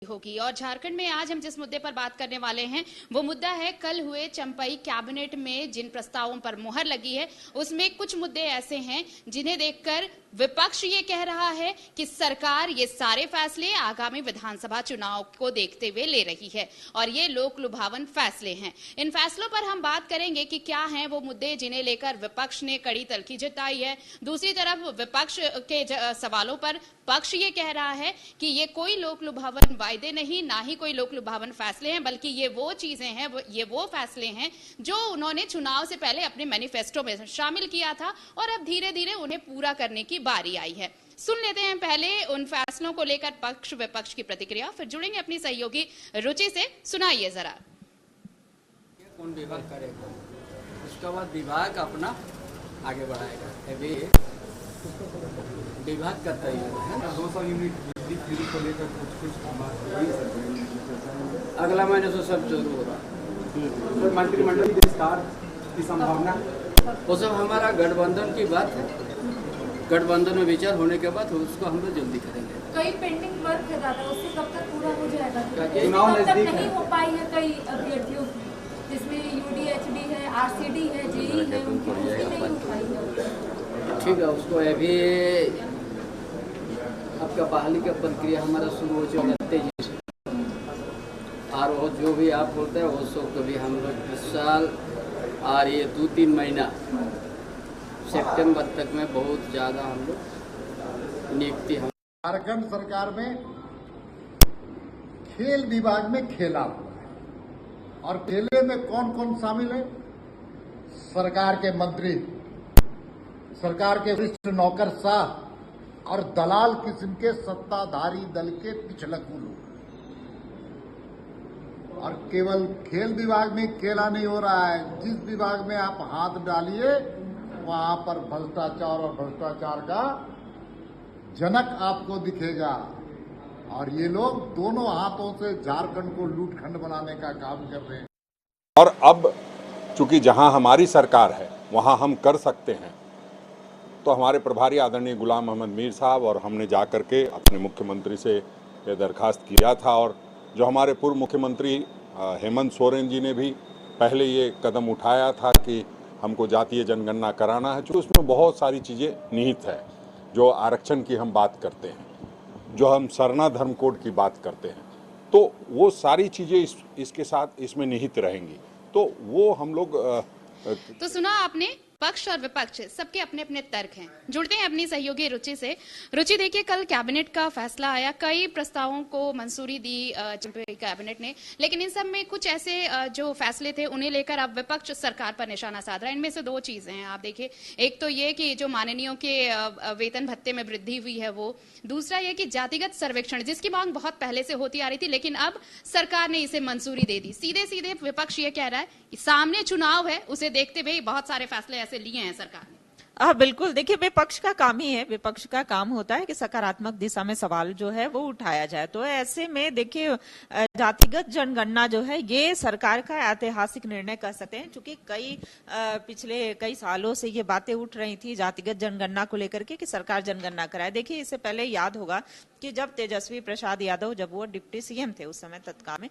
होगी। और झारखंड में आज हम जिस मुद्दे पर बात करने वाले हैं वो मुद्दा है कल हुए चंपई कैबिनेट में जिन प्रस्तावों पर मुहर लगी है उसमें कुछ मुद्दे ऐसे हैं जिन्हें देखकर विपक्ष ये कह रहा है कि सरकार ये सारे फैसले आगामी विधानसभा चुनाव को देखते हुए ले रही है और ये लोक लुभावन फैसले हैं। इन फैसलों पर हम बात करेंगे कि क्या हैं वो मुद्दे जिन्हें लेकर विपक्ष ने कड़ी तल्खी जताई है। दूसरी तरफ विपक्ष के सवालों पर पक्ष ये कह रहा है कि ये कोई लोक लुभावन वायदे नहीं, ना ही कोई लोक लुभावन फैसले हैं, बल्कि ये वो चीजें हैं, ये वो फैसले हैं जो उन्होंने चुनाव से पहले अपने मैनिफेस्टो में शामिल किया था और अब धीरे धीरे उन्हें पूरा करने की बारी आई है। सुन लेते हैं पहले उन फैसलों को लेकर पक्ष विपक्ष की प्रतिक्रिया, फिर जुड़ेंगे अपनी सहयोगी रुचि से। सुनाइए जरा। कौन विभाग करेगा, उसके बाद विभाग अपना आगे बढ़ाएगा। अभी विभाग का तय है 200 यूनिट बिजली फ्री को लेकर कुछ अगला महीने से सब शुरू होगा। मंत्रिमंडल विस्तार की संभावना, वो सब हमारा गठबंधन की बात है। गठबंधन में विचार होने के बाद उसको हम लोग जल्दी करेंगे। कई पेंडिंग वर्क है दादा, उससे कब तक पूरा हो जाएगा? चुनाव कब तक नजदीक नहीं हो पाई है कई अभ्यर्थियों की, जिसमें यूडीएचडी है, आरसीडी है, जेई है, उनकी पुष्टि नहीं हो पाई है। ठीक है, उसको अभी आपका बहाली का प्रक्रिया हमारा शुरू हो चुका तेजी से, और वो जो भी आप बोलते हैं वो सब कभी हम लोग इस साल और ये 2-3 महीना सितंबर तक में बहुत ज़्यादा हम लोग नियुक्ति हम झारखंड सरकार में खेल विभाग में खेला हुआ है और खेले में कौन कौन शामिल है? सरकार के मंत्री, सरकार के वरिष्ठ नौकरशाह और दलाल किस्म के सत्ताधारी दल के पिछलकू लोग। और केवल खेल विभाग में खेला नहीं हो रहा है, जिस विभाग में आप हाथ डालिए वहां पर भ्रष्टाचार और भ्रष्टाचार का जनक आपको दिखेगा। और ये लोग दोनों हाथों से झारखंड को लूटखंड बनाने का काम कर रहे हैं। और अब चूंकि जहां हमारी सरकार है वहां हम कर सकते हैं, तो हमारे प्रभारी आदरणीय गुलाम मोहम्मद मीर साहब और हमने जाकर के अपने मुख्यमंत्री से ये दरखास्त किया था। और जो हमारे पूर्व मुख्यमंत्री हेमंत सोरेन जी ने भी पहले ये कदम उठाया था कि हमको जातीय जनगणना कराना है, जो उसमें बहुत सारी चीज़ें निहित है। जो आरक्षण की हम बात करते हैं, जो हम सरना धर्म कोड की बात करते हैं, तो वो सारी चीज़ें इसके साथ इसमें निहित रहेंगी। तो वो हम लोग तो सुना आपने, पक्ष और विपक्ष सबके अपने अपने तर्क हैं। जुड़ते हैं अपनी सहयोगी रुचि से। रुचि, देखिए कल कैबिनेट का फैसला आया, कई प्रस्तावों को मंजूरी दी कैबिनेट ने, लेकिन इन सब में कुछ ऐसे जो फैसले थे उन्हें लेकर अब विपक्ष सरकार पर निशाना साध रहा है। इनमें से दो चीजें हैं, आप देखिए, एक तो ये कि जो माननीयों के वेतन भत्ते में वृद्धि हुई है वो, दूसरा ये कि जातिगत सर्वेक्षण जिसकी मांग बहुत पहले से होती आ रही थी लेकिन अब सरकार ने इसे मंजूरी दे दी। सीधे सीधे विपक्ष ये कह रहा है कि सामने चुनाव है, उसे देखते हुए बहुत सारे फैसले ऐसे लिए हैं सरकार ने। हाँ बिल्कुल, देखिए विपक्ष का काम ही है, विपक्ष का काम होता है कि सकारात्मक दिशा में सवाल जो है वो उठाया जाए। तो ऐसे में देखिए जातिगत जनगणना जो है ये सरकार का ऐतिहासिक निर्णय कह सकते हैं, क्योंकि पिछले कई सालों से ये बातें उठ रही थी जातिगत जनगणना को लेकर के कि सरकार जनगणना कराए। देखिए इससे पहले याद होगा कि जब तेजस्वी प्रसाद यादव, जब वो डिप्टी सीएम थे उस समय तत्काल में,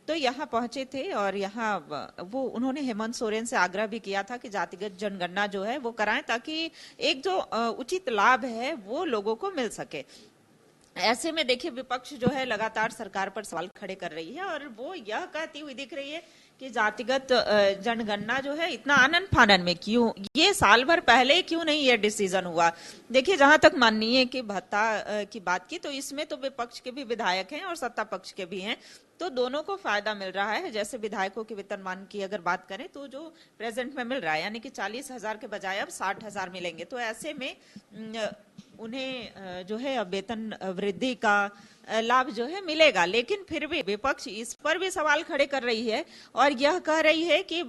तो यहाँ पहुंचे थे और यहाँ वो उन्होंने हेमंत सोरेन से आग्रह भी किया था कि जातिगत जनगणना जो है वो कराएं ताकि एक जो उचित लाभ है वो लोगों को मिल सके। ऐसे में देखिए विपक्ष जो है लगातार सरकार पर सवाल खड़े कर रही है और वो यह कहती हुई दिख रही है कि जातिगत जनगणना जो है इतना आनन फानन में क्यों, ये साल भर पहले क्यों नहीं ये डिसीजन हुआ। देखिए जहां तक माननीय की भत्ता की बात की, तो इसमें तो विपक्ष के भी विधायक हैं और सत्ता पक्ष के भी हैं, तो दोनों को फायदा मिल रहा है। जैसे विधायकों के वेतनमान की अगर बात करें तो जो प्रेजेंट में मिल रहा है यानी कि 40,000 के बजाय अब 60,000 मिलेंगे, तो ऐसे में उन्हें जो है अब वेतन वृद्धि का लाभ जो है मिलेगा। लेकिन फिर भी विपक्ष इस पर भी सवाल खड़े कर रही है और यह कह रही है कि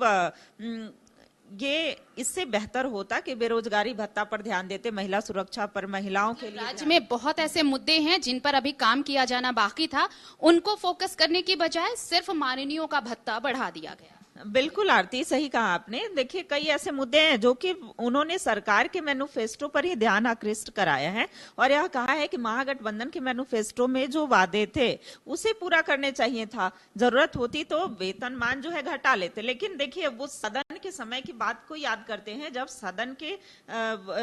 ये इससे बेहतर होता कि बेरोजगारी भत्ता पर ध्यान देते, महिला सुरक्षा पर, महिलाओं के लिए। राज्य में बहुत ऐसे मुद्दे हैं जिन पर अभी काम किया जाना बाकी था, उनको फोकस करने की बजाय सिर्फ माननीयों का भत्ता बढ़ा दिया गया। बिल्कुल आरती, सही कहा आपने। देखिए कई ऐसे मुद्दे हैं जो कि उन्होंने सरकार के मैनिफेस्टो पर ही ध्यान आकृष्ट कराया है और यह कहा है कि महागठबंधन के मैनिफेस्टो में जो वादे थे उसे पूरा करने चाहिए था। जरूरत होती तो वेतनमान जो है घटा लेते, लेकिन देखिए वो सदन के समय की बात को याद करते हैं। जब सदन के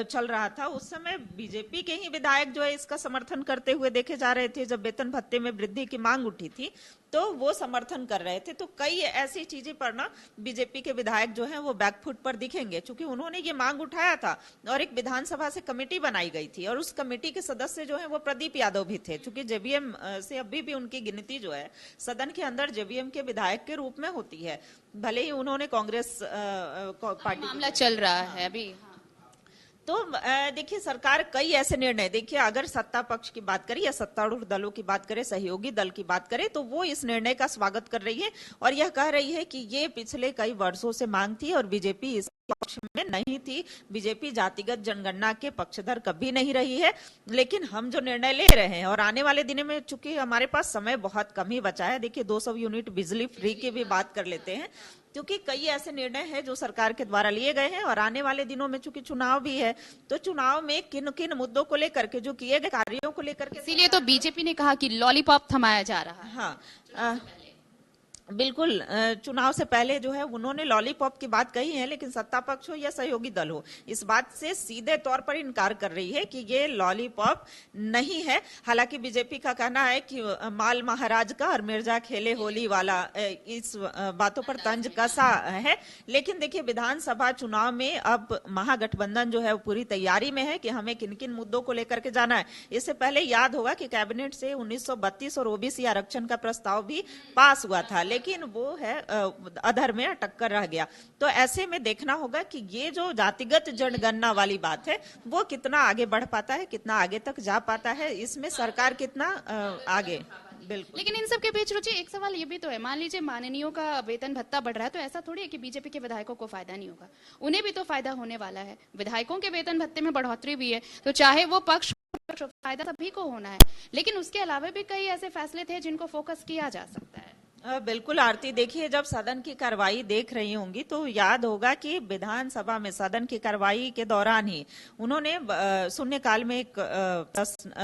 चल रहा था उस समय बीजेपी के ही विधायक जो है इसका समर्थन करते हुए देखे जा रहे थे। जब वेतन भत्ते में वृद्धि की मांग उठी थी तो वो समर्थन कर रहे थे। तो कई ऐसी चीजें पर ना बीजेपी के विधायक जो हैं वो बैकफुट पर दिखेंगे, क्योंकि उन्होंने ये मांग उठाया था और एक विधानसभा से कमेटी बनाई गई थी और उस कमेटी के सदस्य जो हैं वो प्रदीप यादव भी थे। क्योंकि जेवीएम से अभी भी उनकी गिनती जो है सदन के अंदर जेवीएम के विधायक के रूप में होती है, भले ही उन्होंने कांग्रेस पार्टी मामला चल रहा है अभी। तो देखिए सरकार कई ऐसे निर्णय, देखिए अगर सत्ता पक्ष की बात करें या सत्तारूढ़ दलों की बात करें, सहयोगी दल की बात करें, तो वो इस निर्णय का स्वागत कर रही है और यह कह रही है कि ये पिछले कई वर्षों से मांग थी और बीजेपी इस पक्ष में नहीं थी। बीजेपी जातिगत जनगणना के पक्षधर कभी नहीं रही है, लेकिन हम जो निर्णय ले रहे हैं और आने वाले दिनों में चूंकि हमारे पास समय बहुत कम ही बचा है, देखिए 200 यूनिट बिजली फ्री की भी बात कर लेते हैं, क्योंकि कई ऐसे निर्णय हैं जो सरकार के द्वारा लिए गए हैं और आने वाले दिनों में चूंकि चुनाव भी है तो चुनाव में किन किन मुद्दों को लेकर के, जो किए गए कार्यों को लेकर के, इसीलिए तो बीजेपी ने कहा कि लॉलीपॉप थमाया जा रहा है। हाँ बिल्कुल, चुनाव से पहले जो है उन्होंने लॉलीपॉप की बात कही है, लेकिन सत्ता पक्ष हो या सहयोगी दल हो इस बात से सीधे तौर पर इनकार कर रही है कि ये लॉलीपॉप नहीं है। हालांकि बीजेपी का कहना है कि माल महाराज का और मिर्जा खेले होली वाला इस बातों पर तंज कसा है। लेकिन देखिए विधानसभा चुनाव में अब महागठबंधन जो है वो पूरी तैयारी में है कि हमें किन किन मुद्दों को लेकर के जाना है। इससे पहले याद होगा कि कैबिनेट से 1932 और ओबीसी आरक्षण का प्रस्ताव भी पास हुआ था, लेकिन वो है अधर में अटक कर रह गया। तो ऐसे में देखना होगा कि ये जो जातिगत जनगणना वाली बात है वो कितना आगे बढ़ पाता है, कितना आगे तक जा पाता है, इसमें सरकार कितना आगे। बिल्कुल, लेकिन इन सब के बीच रुचि एक सवाल ये भी तो है, मान लीजिए माननीयों का वेतन भत्ता बढ़ रहा है तो ऐसा थोड़ी है कि बीजेपी के विधायकों को फायदा नहीं होगा, उन्हें भी तो फायदा होने वाला है। विधायकों के वेतन भत्ते में बढ़ोतरी भी है तो चाहे वो पक्ष फायदा सभी को होना है, लेकिन उसके अलावा भी कई ऐसे फैसले थे जिनको फोकस किया जा सकता है। बिल्कुल आरती, देखिए जब सदन की कार्रवाई देख रही होंगी तो याद होगा कि विधानसभा में सदन की कार्रवाई के दौरान ही उन्होंने शून्यकाल में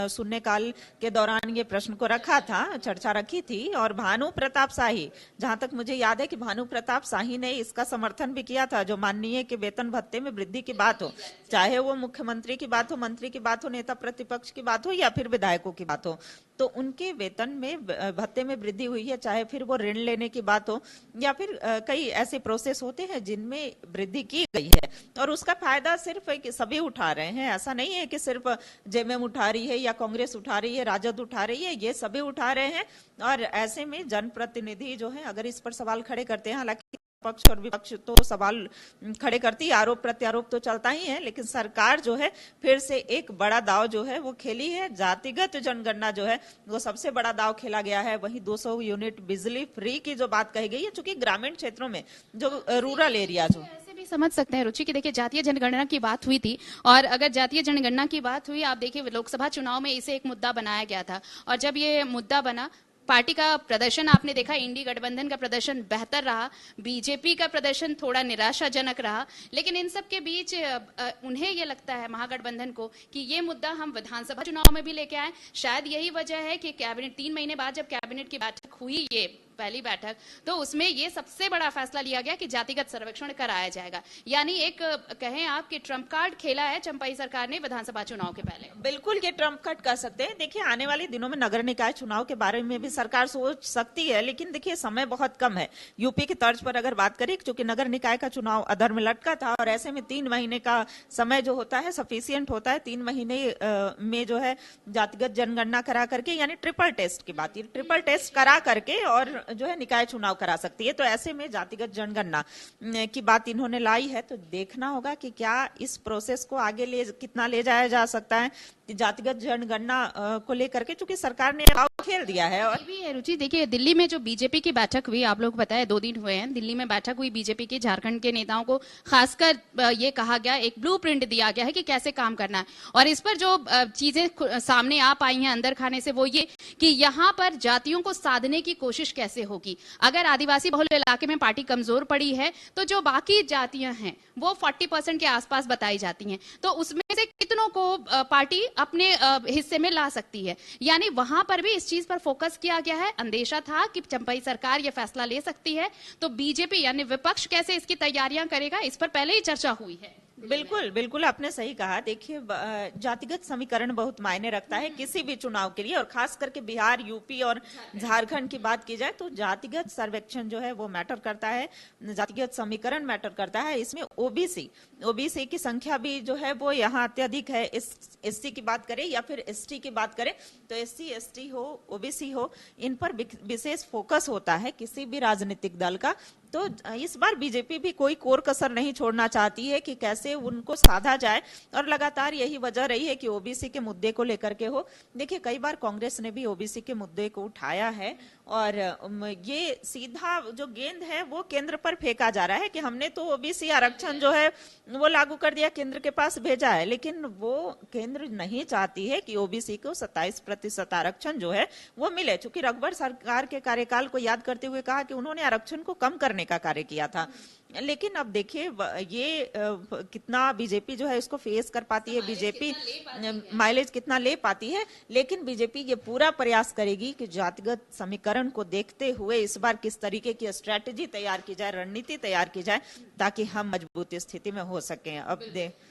शून्यकाल के दौरान ये प्रश्न को रखा था, चर्चा रखी थी और भानु प्रताप शाही, जहां तक मुझे याद है कि भानु प्रताप शाही ने इसका समर्थन भी किया था। जो माननीय के वेतन भत्ते में वृद्धि की बात हो, चाहे वो मुख्यमंत्री की बात हो, मंत्री की बात हो, नेता प्रतिपक्ष की बात हो या फिर विधायकों की बात हो, तो उनके वेतन में भत्ते में वृद्धि हुई है, चाहे फिर वो ऋण लेने की बात हो या फिर कई ऐसे प्रोसेस होते हैं जिनमें वृद्धि की गई है और उसका फायदा सिर्फ सभी उठा रहे हैं। ऐसा नहीं है कि सिर्फ जेएमएम उठा रही है या कांग्रेस उठा रही है, राजद उठा रही है, ये सभी उठा रहे हैं। और ऐसे में जनप्रतिनिधि जो है अगर इस पर सवाल खड़े करते हैं, हालांकि पक्ष और विपक्ष तो सवाल खड़े करती, आरोप प्रत्यारोप तो चलता ही है, लेकिन सरकार जो है फिर से एक बड़ा दाव जो है वो खेली है। जातिगत जनगणना जो है वो सबसे बड़ा दाव खेला गया है। वहीं 200 यूनिट बिजली फ्री की जो बात कही गई है, चूंकि ग्रामीण क्षेत्रों में जो रूरल एरिया जो भी समझ सकते हैं रुचि की, देखिए जातीय जनगणना की बात हुई थी और अगर जातीय जनगणना की बात हुई, आप देखिए लोकसभा चुनाव में इसे एक मुद्दा बनाया गया था और जब ये मुद्दा बना, पार्टी का प्रदर्शन आपने देखा, इंडी गठबंधन का प्रदर्शन बेहतर रहा, बीजेपी का प्रदर्शन थोड़ा निराशाजनक रहा। लेकिन इन सब के बीच उन्हें यह लगता है महागठबंधन को कि ये मुद्दा हम विधानसभा चुनाव में भी लेके आए। शायद यही वजह है कि कैबिनेट 3 महीने बाद जब कैबिनेट की बैठक हुई, ये पहली बैठक, तो उसमें ये सबसे बड़ा फैसला लिया गया कि जातिगत सर्वेक्षण कराया जाएगा। यानी एक कहें आप कि ट्रम्प कार्ड खेला है चंपाई सरकार ने विधानसभा चुनाव के पहले। बिल्कुल ये ट्रम्प कार्ड कह सकते हैं। देखिए आने वाले दिनों में नगर निकाय चुनाव के बारे में भी सरकार सोच सकती है, लेकिन देखिए समय बहुत कम है। यूपी की तर्ज पर अगर बात करें, क्योंकि नगर निकाय का चुनाव अधर में लटका था और ऐसे में 3 महीने का समय जो होता है सफिशियंट होता है। 3 महीने में जो है जातिगत जनगणना करा करके, यानी ट्रिपल टेस्ट की बात, ट्रिपल टेस्ट करा करके और जो है निकाय चुनाव करा सकती है। तो ऐसे में जातिगत जनगणना की बात इन्होंने लाई है, तो देखना होगा कि क्या इस प्रोसेस को आगे कितना ले जाया जा सकता है। जातिगत जनगणना को लेकर के चूंकि सरकार ने खेल दिया है। और ये भी है रुचि, देखिए दिल्ली में जो बीजेपी की बैठक हुई, आप लोग को पता है 2 दिन हुए हैं, दिल्ली में बैठक हुई बीजेपी की, झारखंड के नेताओं को खासकर ये कहा गया, एक ब्लूप्रिंट दिया गया है कि कैसे काम करना है। और इस पर जो चीजें सामने आ पाई हैं अंदर खाने से, वो ये कि यहाँ पर जातियों को साधने की कोशिश कैसे होगी। अगर आदिवासी बहुल इलाके में पार्टी कमजोर पड़ी है तो जो बाकी जातियां हैं वो 40% के आसपास बताई जाती हैं, तो उसमें से कितनों को पार्टी अपने हिस्से में ला सकती है। यानी वहां पर भी इस चीज पर फोकस किया गया है। अंदेशा था कि चंपई सरकार यह फैसला ले सकती है, तो बीजेपी यानी विपक्ष कैसे इसकी तैयारियां करेगा, इस पर पहले ही चर्चा हुई है। बिल्कुल बिल्कुल आपने सही कहा। देखिए जातिगत समीकरण बहुत मायने रखता है किसी भी चुनाव के लिए, और खास करके बिहार, यूपी और झारखंड की बात की जाए तो जातिगत सर्वेक्षण जो है वो मैटर करता है, जातिगत समीकरण मैटर करता है। इसमें ओबीसी की संख्या भी जो है वो यहाँ अत्यधिक है। एससी की बात करें या फिर एसटी की बात करें तो एससी, एसटी हो, ओबीसी हो, इन पर विशेष फोकस होता है किसी भी राजनीतिक दल का। तो इस बार बीजेपी भी कोई कोर कसर नहीं छोड़ना चाहती है कि कैसे उनको साधा जाए, और लगातार यही वजह रही है कि ओबीसी के मुद्दे को लेकर के हो। देखिए कई बार कांग्रेस ने भी ओबीसी के मुद्दे को उठाया है, और ये सीधा जो गेंद है वो केंद्र पर फेंका जा रहा है कि हमने तो ओबीसी आरक्षण जो है वो लागू कर दिया, केंद्र के पास भेजा है, लेकिन वो केंद्र नहीं चाहती है कि ओबीसी को 27% आरक्षण जो है वो मिले। चूंकि रघुवर सरकार के कार्यकाल को याद करते हुए कहा कि उन्होंने आरक्षण को कम करने का कार्य किया था, लेकिन अब देखिए ये कितना बीजेपी जो है इसको फेस कर पाती है, बीजेपी माइलेज कितना ले पाती है। लेकिन बीजेपी ये पूरा प्रयास करेगी कि जातिगत समीकरण को देखते हुए इस बार किस तरीके की स्ट्रेटेजी तैयार की जाए, रणनीति तैयार की जाए, ताकि हम मजबूत स्थिति में हो सकें। अब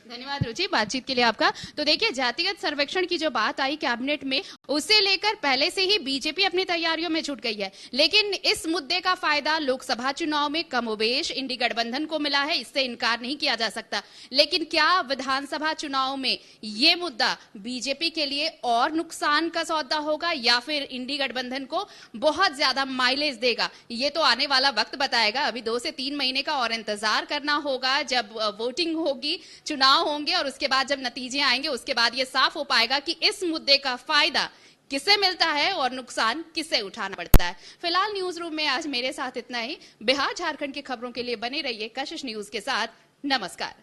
धन्यवाद रुचि बातचीत के लिए आपका। तो देखिए जातिगत सर्वेक्षण की जो बात आई कैबिनेट में, उसे लेकर पहले से ही बीजेपी अपनी तैयारियों में जुट गई है, लेकिन इस मुद्दे का फायदा लोकसभा चुनाव में कमोबेश इंडी गठबंधन को मिला है, इससे इनकार नहीं किया जा सकता। लेकिन क्या विधानसभा चुनाव में ये मुद्दा बीजेपी के लिए और नुकसान का सौदा होगा या फिर इंडी गठबंधन को बहुत ज्यादा माइलेज देगा, ये तो आने वाला वक्त बताएगा। अभी 2 से 3 महीने का और इंतजार करना होगा, जब वोटिंग होगी, चुनाव होंगे, और उसके बाद जब नतीजे आएंगे उसके बाद ये साफ हो पाएगा कि इस मुद्दे का फायदा किसे मिलता है और नुकसान किसे उठाना पड़ता है। फिलहाल न्यूज रूम में आज मेरे साथ इतना ही। बिहार झारखंड की खबरों के लिए बने रहिए कशिश न्यूज के साथ। नमस्कार।